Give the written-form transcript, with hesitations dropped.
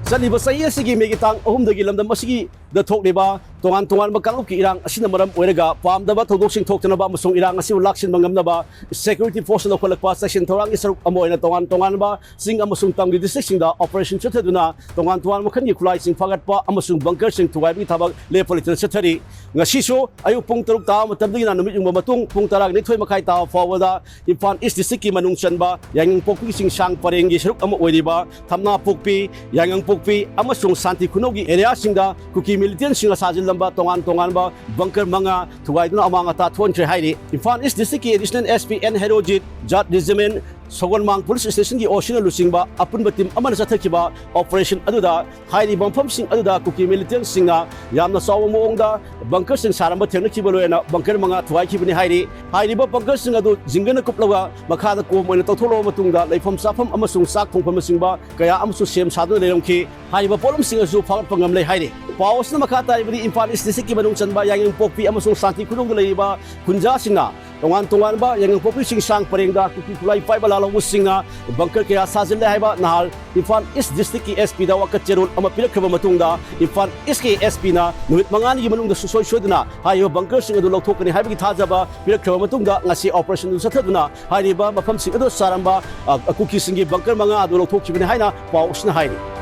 Chaliba sayi asigi megitang ahumdagi lamdam asigi da thokliba tongan makangupki irang asina maram oiraga pamdaba thodok sing thoktanaba amasung irang asi laksin mangamnaba security force lokhalakpa section thorang isaruk amoina tongan ba sing amasung tamgi district singda operation chathaduna tongan makhangi khulai sing phagatpa amasung bunker sing thuwaibi thabak lepolitan chathari ngasiso ayu pung 3 ta matamdagi na numit yungba matung pung 12 makhai ta forward Imphal East district ki manung chanba Yaingangpokpi Chingsangda parengi saruk ama oiriba Thogaikhre Yaingangpokpi amasung Santi Kunogi area singda Kuki militant singa sajil lamba tongan ba bunker manga thuwaiduna amanga ta thontre hairi Imphal East district ki additional SPN Herojit Jat Regiment Sogonmang police station ki Ocean Lusingba apunba team amana sathakiba operation aduda hairi bampham sing aduda Kuki militant singa yamna sawa moongda bunker sing Saramba thengnakiba loena bunker manga thuwaikibani hairi ba bunker sing adu jingana kuplawa makhada ko moina tawtholo matungda leifam safam amasung sak thongpham singba kaya amsu sem saduna leramki hairi ba polum sing asu phagat pangam lei hairi Pawasna makata ibadi Imphal East district ki manung chanba Yaingangpokpi amasung Santi Kunong leiba kunja singa tongan ba Yaingangpokpi Chingsangda parengda Kuki kulai pai bala lawu singa bunker kaya sajil le haiba nahal Imphal East district ki SP da wakat cherul ama pilakhraba matungda Imphal East ki SP na numit mangani gi manungda susoi soduna hayo bunker sing adu lokthokani haibagi thajaba pilakhraba matungda ngasi operation du sathaduna haiba mafam sing adu Saramba Kuki singi bunker manga adu lokthokibani haina pawsna hairi